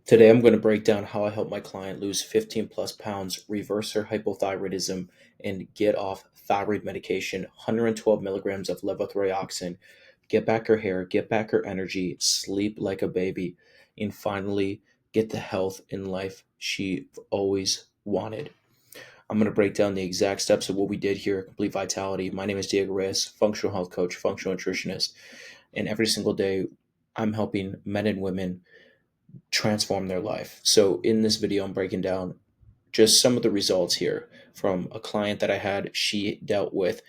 Today, I'm going to break down how I help my client lose 15 plus pounds, reverse her hypothyroidism, and get off thyroid medication, 112 milligrams of levothyroxine, get back her hair, get back her energy, sleep like a baby, and finally get the health in life she always wanted. I'm going to break down the exact steps of what we did here at Complete Vitality. My name is Diego Reyes, functional health coach, functional nutritionist, and every single day I'm helping men and women transform their life. So in this video, I'm breaking down just some of the results here from a client that I had. She dealt with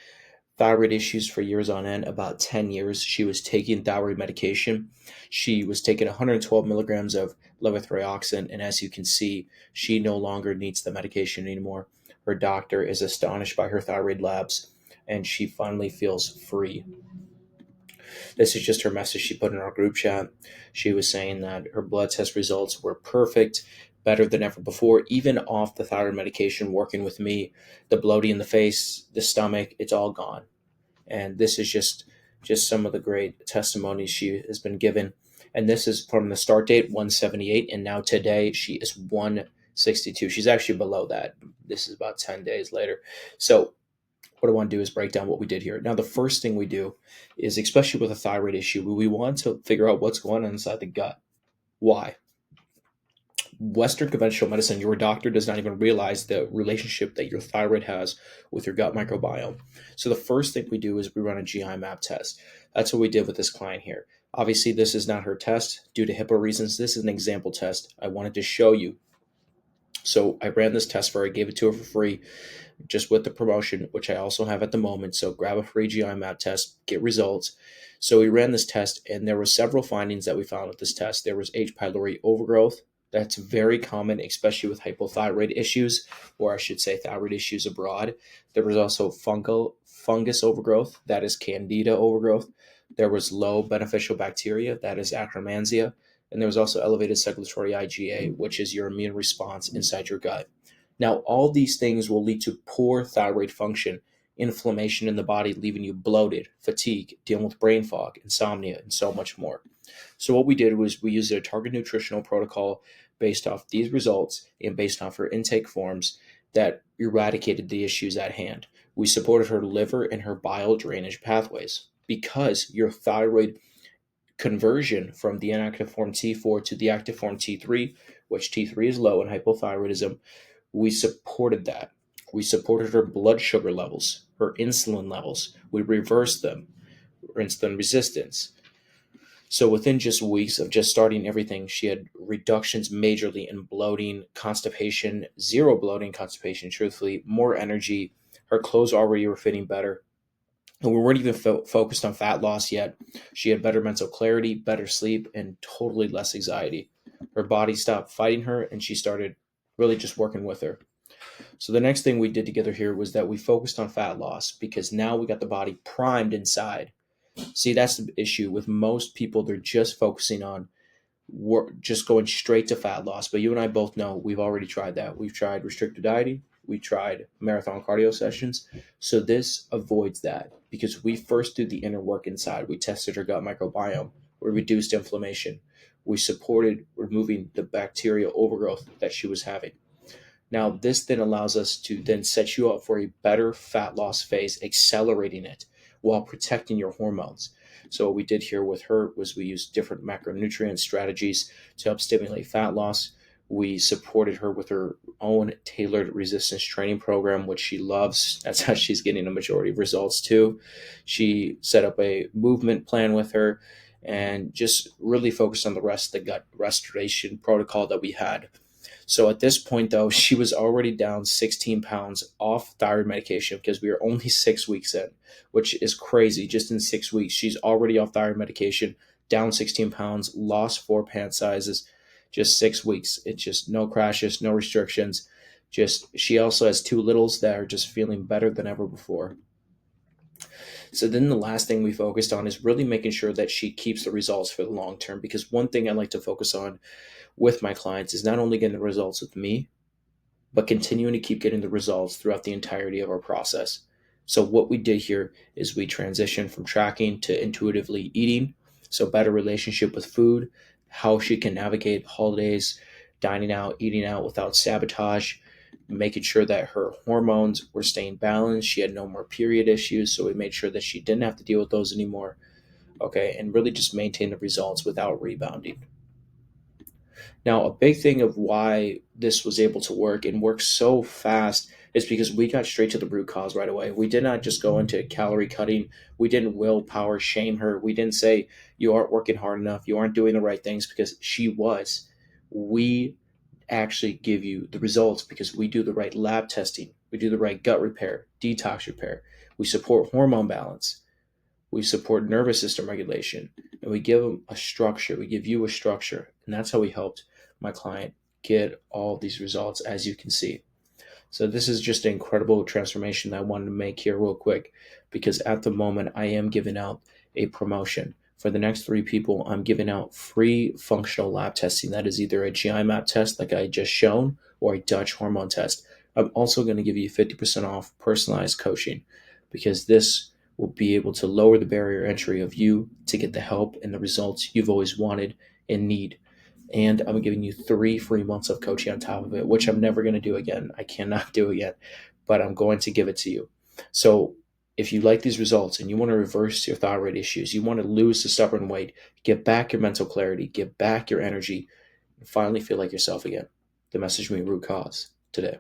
thyroid issues for years on end, about 10 years. She was taking thyroid medication. She was taking 112 milligrams of levothyroxine, and as you can see, she no longer needs the medication anymore. Her doctor is astonished by her thyroid labs, and she finally feels free. This is just her message she put in our group chat. She was saying that her blood test results were perfect, better than ever before, even off the thyroid medication, working with me. The bloating in the face, the stomach, it's all gone. And this is just some of the great testimonies she has been given. And this is from the start date, 178, and now today she is 162. She's actually below that. This is about 10 days later. So what I want to do is break down what we did here. Now, the first thing we do is, especially with a thyroid issue, we want to figure out what's going on inside the gut. Why? Western conventional medicine, your doctor does not even realize the relationship that your thyroid has with your gut microbiome. So the first thing we do is we run a GI map test. That's what we did with this client here. Obviously, this is not her test due to HIPAA reasons. This is an example test. I wanted to show you. So I ran this test for her, gave it to her for free, just with the promotion, which I also have at the moment. So grab a free GI map test, get results. So we ran this test, and there were several findings that we found with this test. There was H. pylori overgrowth. That's very common, especially with hypothyroid issues, or I should say thyroid issues abroad. There was also fungus overgrowth, that is candida overgrowth. There was low beneficial bacteria, that is Akkermansia. And there was also elevated circulatory IgA, which is your immune response inside your gut. Now, all these things will lead to poor thyroid function, inflammation in the body, leaving you bloated, fatigue, dealing with brain fog, insomnia, and so much more. So what we did was we used a target nutritional protocol based off these results and based off her intake forms that eradicated the issues at hand. We supported her liver and her bile drainage pathways because your thyroid conversion from the inactive form T4 to the active form T3, which T3 is low in hypothyroidism, we supported that. We supported her blood sugar levels, her insulin levels. We reversed them, her insulin resistance. So within just weeks of just starting everything, she had reductions majorly in bloating, constipation, zero bloating, constipation, truthfully, more energy. Her clothes already were fitting better. And we weren't even focused on fat loss yet. She had better mental clarity, better sleep, and totally less anxiety. Her body stopped fighting her, and she started really just working with her. So the next thing we did together here was that we focused on fat loss because now we got the body primed inside. See, that's the issue with most people. They're just focusing on just going straight to fat loss. But you and I both know we've already tried that. We've tried restricted dieting. We tried marathon cardio sessions. So this avoids that because we first do the inner work inside. We tested her gut microbiome. We reduced inflammation. We supported removing the bacterial overgrowth that she was having. Now, this then allows us to then set you up for a better fat loss phase, accelerating it while protecting your hormones. So what we did here with her was we used different macronutrient strategies to help stimulate fat loss. We supported her with her own tailored resistance training program, which she loves. That's how she's getting a majority of results too. She set up a movement plan with her and just really focused on the rest of the gut restoration protocol that we had. So at this point, though, she was already down 16 pounds off thyroid medication because we were only 6 weeks in, which is crazy. Just in 6 weeks, she's already off thyroid medication, down 16 pounds, lost 4 pant sizes, just 6 weeks. It's just no crashes, no restrictions. Just she also has two littles that are just feeling better than ever before. So then the last thing we focused on is really making sure that she keeps the results for the long term. Because one thing I like to focus on with my clients is not only getting the results with me, but continuing to keep getting the results throughout the entirety of our process. So what we did here is we transitioned from tracking to intuitively eating. So better relationship with food, how she can navigate holidays, dining out, eating out without sabotage, making sure that her hormones were staying balanced. She had no more period issues, so we made sure that she didn't have to deal with those anymore. Okay, and really just maintain the results without rebounding. Now, a big thing of why this was able to work and work so fast is because we got straight to the root cause right away. We did not just go into calorie cutting. We didn't willpower shame her. We didn't say, you aren't working hard enough. You aren't doing the right things, because she was. We actually give you the results because we do the right lab testing. We do the right gut repair, detox repair. We support hormone balance. We support nervous system regulation, and we give them a structure. We give you a structure, and that's how we helped my client get all these results, as you can see. So this is just an incredible transformation that I wanted to make here real quick, because at the moment I am giving out a promotion. For the next 3 people, I'm giving out free functional lab testing. That is either a GI map test like I just shown, or a Dutch hormone test. I'm also going to give you 50% off personalized coaching, because this will be able to lower the barrier entry of you to get the help and the results you've always wanted and need. And I'm giving you 3 free months of coaching on top of it, which I'm never going to do again. I cannot do it yet, but I'm going to give it to you. So if you like these results and you want to reverse your thyroid issues, you want to lose the stubborn weight, get back your mental clarity, get back your energy, and finally feel like yourself again, the message being root cause today.